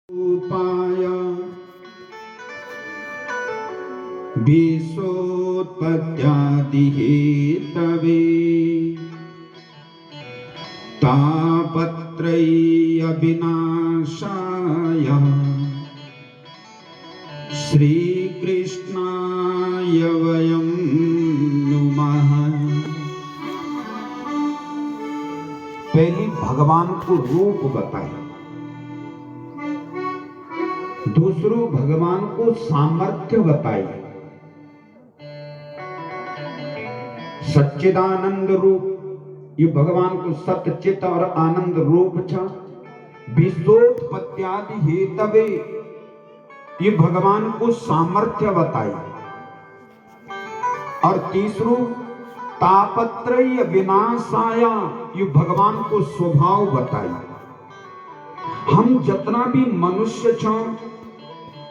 रूपाय विश्वोत्पत्त्यादिहेतवे तापत्रयविनाशाय श्रीकृष्णाय वयं नुमः। पहले भगवान को रूप बताए, दूसरों भगवान को सामर्थ्य बताइए। सच्चिदानंद रूप, ये भगवान को सत्य चित और आनंद रूप छा। विश्वोत्पत्त्यादि हेतवे, ये भगवान को सामर्थ्य बताइए। और तीसरो तापत्रय विनाशाय, ये भगवान को स्वभाव बताइए। हम जितना भी मनुष्य छो,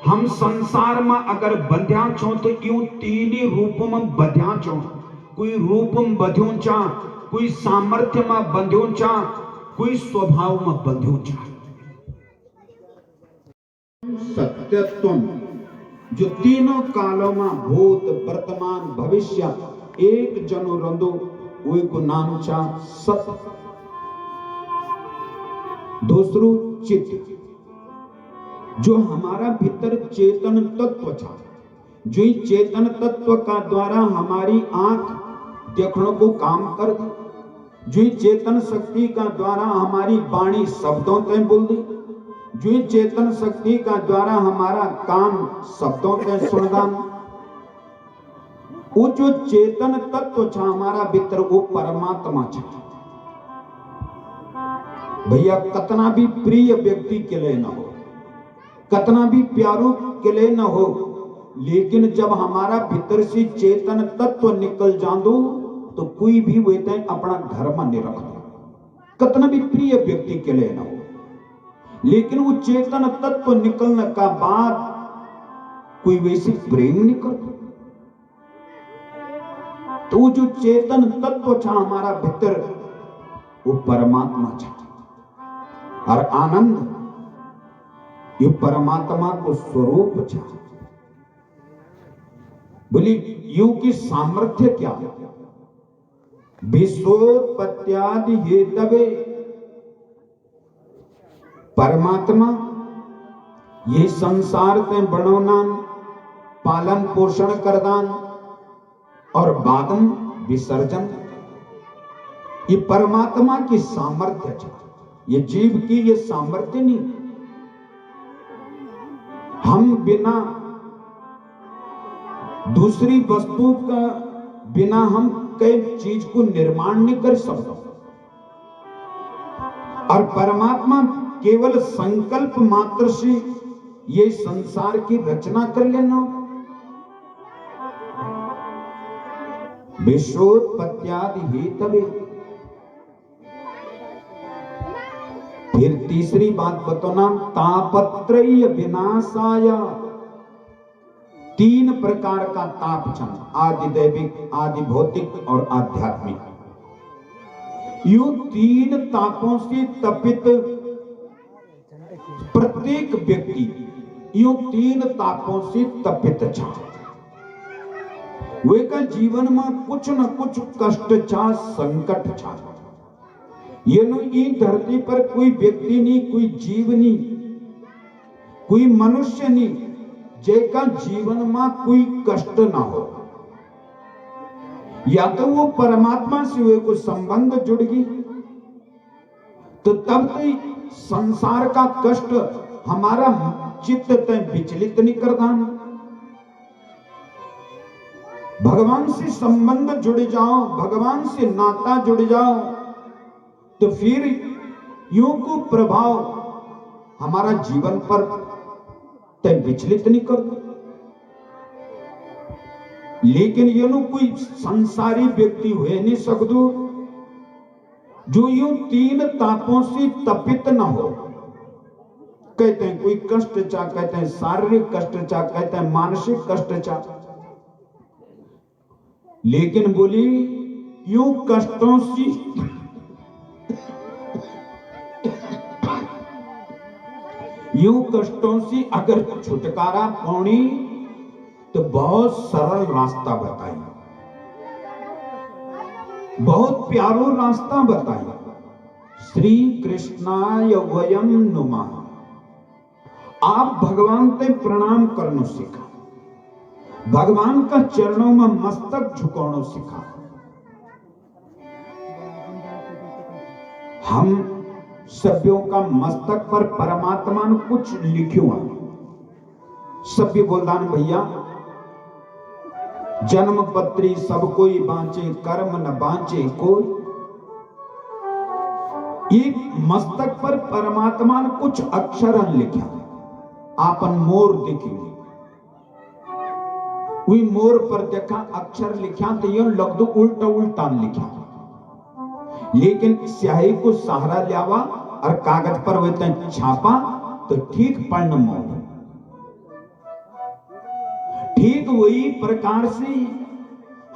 हम संसार में अगर बंध्या छो तो यूं तीन ही रूप में बंध्या छो। कोई रूप में बंध्यो चा, कोई सामर्थ्य में बंध्यो चा, कोई स्वभाव में बंध्यो चा। सत्यत्वम, जो तीनों कालों में भूत वर्तमान भविष्य एक जनो रंदो, वही को नाम चा सत्य। दूसरो चित्त, जो हमारा भीतर चेतन तत्व था, जो ही चेतन तत्व का द्वारा हमारी आंख देखने को काम कर दी, जो ही चेतन शक्ति का द्वारा हमारी वाणी शब्दों तय बोल दी, जो ही चेतन शक्ति का द्वारा हमारा कान शब्दों तय सुनदान। वो जो चेतन तत्व था हमारा भीतर, वो परमात्मा था। भैया कतना भी प्रिय व्यक्ति के लिए न हो, कतना भी प्यारू के लिए न हो, लेकिन जब हमारा भीतर से चेतन तत्व निकल जादो तो कोई भी वेते अपना घर में नहीं रखता। कतना भी प्रिय व्यक्ति के लिए न हो, लेकिन वो चेतन तत्व निकलने का बाद कोई वैसे प्रेम नहीं करता। तो जो चेतन तत्व था हमारा भीतर, वो परमात्मा था। और आनंद, ये परमात्मा को स्वरूप था। बोली यूं की सामर्थ्य क्या? विश्वोत्पत्त्यादि हेतवे, परमात्मा ये संसार ते बनोना, पालन पोषण करदान और बादम विसर्जन, ये परमात्मा की सामर्थ्य है। ये जीव की ये सामर्थ्य नहीं। हम बिना दूसरी वस्तु का बिना हम कई चीज को निर्माण नहीं कर सकते। और परमात्मा केवल संकल्प मात्र से ये संसार की रचना कर लेना। विश्वोत्पत्त्यादि हेतवे। फिर तीसरी बात बताना, तापत्रय विनाशाय। तीन प्रकार का ताप छन, आदि दैविक, आदि भौतिक और आध्यात्मिक। यू तीन तापों से तपित प्रत्येक व्यक्ति यू तीन तापों से तपित छा। वे का जीवन में कुछ न कुछ कष्ट छा, संकट छा। ये नो ई धरती पर कोई व्यक्ति नहीं, कोई जीव नहीं, कोई मनुष्य नहीं जेका जीवन में कोई कष्ट ना हो। या तो वो परमात्मा से वे को संबंध जुड़ गई, तो तब तो संसार का कष्ट हमारा चित्त तय विचलित नहीं करता। भगवान से संबंध जुड़ जाओ, भगवान से नाता जुड़ जाओ, तो फिर योग को प्रभाव हमारा जीवन पर तय विचलित नहीं करता। लेकिन ये नो कोई संसारी व्यक्ति हुए नहीं सकदो जो यूं तीन तापों से तपित न हो। कहते हैं कोई कष्ट चा, कहते हैं शारीरिक कष्ट चा, कहते हैं मानसिक कष्ट चा। लेकिन बोली यूं कष्टों से यूं कष्टों से अगर छुटकारा पानी तो बहुत सरल रास्ता बताई, बहुत प्यारो रास्ता बताई। श्री कृष्णाय वयम नुमः। आप भगवान ते प्रणाम करनो सीखा, भगवान का चरणों में मस्तक झुकानो सीखा। हम सभ्यों का मस्तक पर परमात्मा ने कुछ लिखियो है। सभ्य बोलदान भैया, जन्म पत्री सब कोई बांचे, कर्म न बांचे कोई। ये मस्तक पर परमात्मा ने कुछ अक्षर लिखा, आपन मोर देखिए, वही मोर पर देखा अक्षर लिखा तो यो लग दो उल्टा उल्टा लिखा, लेकिन स्याही को सहारा लियावा और कागज पर वे छापा तो ठीक पढ़ना मोर। ठीक वही प्रकार से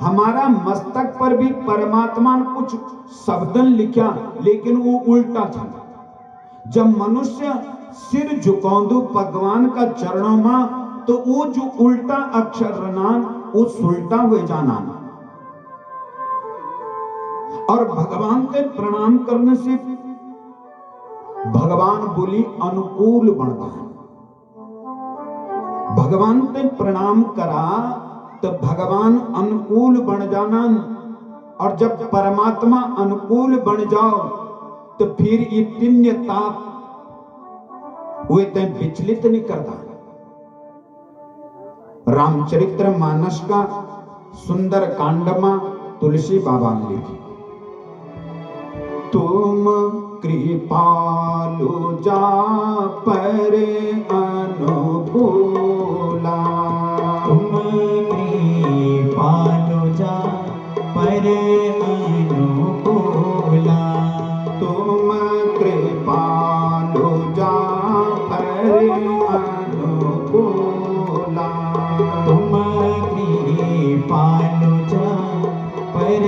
हमारा मस्तक पर भी परमात्मा ने कुछ शब्दन लिखा, लेकिन वो उल्टा था। जब मनुष्य सिर झुकाऊं भगवान का चरणों में तो वो जो उल्टा अक्षर रनान वो सुलटा हुए जाना, और भगवान ते प्रणाम करने से भगवान बोली अनुकूल बनता है। भगवान ते प्रणाम करा तो भगवान अनुकूल बन जाना, और जब परमात्मा अनुकूल बन जाओ तो फिर ये तिन्य ताप वे ते विचलित नहीं करता। रामचरित्र मानस का सुंदर कांडमा तुलसी बाबा ने लिखी, तुम कृपालु जा पर अनुकूला, तुम कृपालु जा पर अनुकूला, तुम कृपालु जा पर अनुकूला, तुम कृपालु जा पर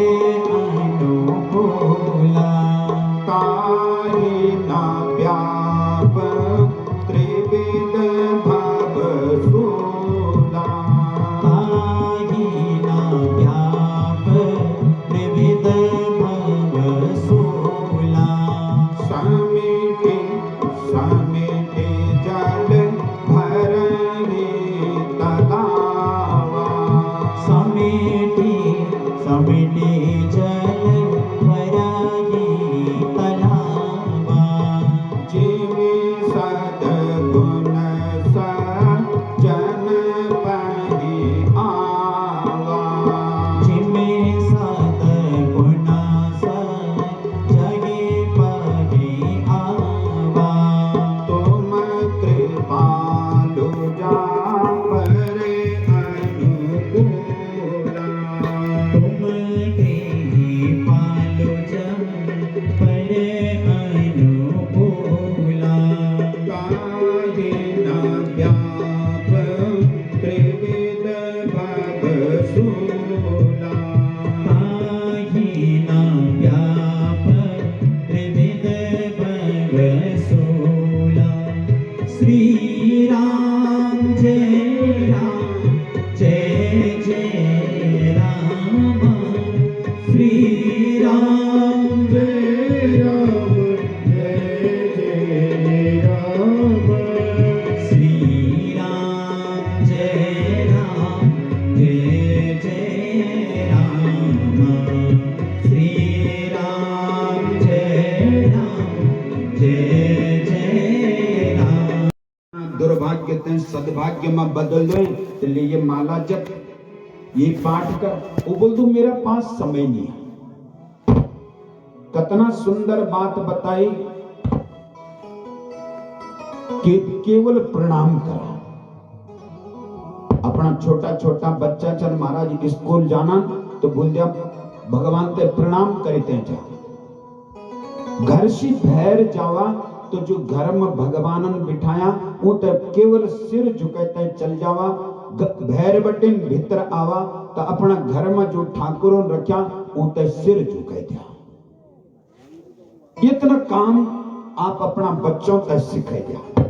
अनुकूला, ताहि न व्याप त्रिविध भव सूला, ताहि न व्याप त्रिविध भव सूला, समिति समिति जल भरहि तलावा, समेटी समेटी जल भराई तलावा, जिमि सद्गुण सज्जन पहि आवा, जिमे सद्गुण सज्जन पहि आवा, तुम कृपालु जा पर अनुकूला, तुम कृपालु जा पर अनुकूला, ताहि न व्याप त्रिविध भव सूला, ताहि न व्याप त्रिविध भव सूला। श्री राम जय राम जय जय राम, श्री राम जय राम जय जय राम, श्री राम जय राम जय जय राम, श्री राम जय राम जय जय राम। दुर्भाग्य ते सद्भाग्य में बदल दो, तो ले ये माला जप, ये पाठ कर। वो बोल दो मेरा पास समय नहीं है। कितना सुंदर बात बताई कि केवल प्रणाम करा। अपना छोटा छोटा बच्चा चल महाराज स्कूल जाना तो बोल दिया भगवान ते प्रणाम करते जा। घर से बाहर जावा तो जो घर में भगवानन बिठाया वो तो केवल सिर झुकाते चल जावा। भैर बटिन भीतर आवा तो अपना घर में जो ठाकुरों रखा वो तो सिर झुकाई दिया। इतना काम आप अपना बच्चों तक सिखाई दिया।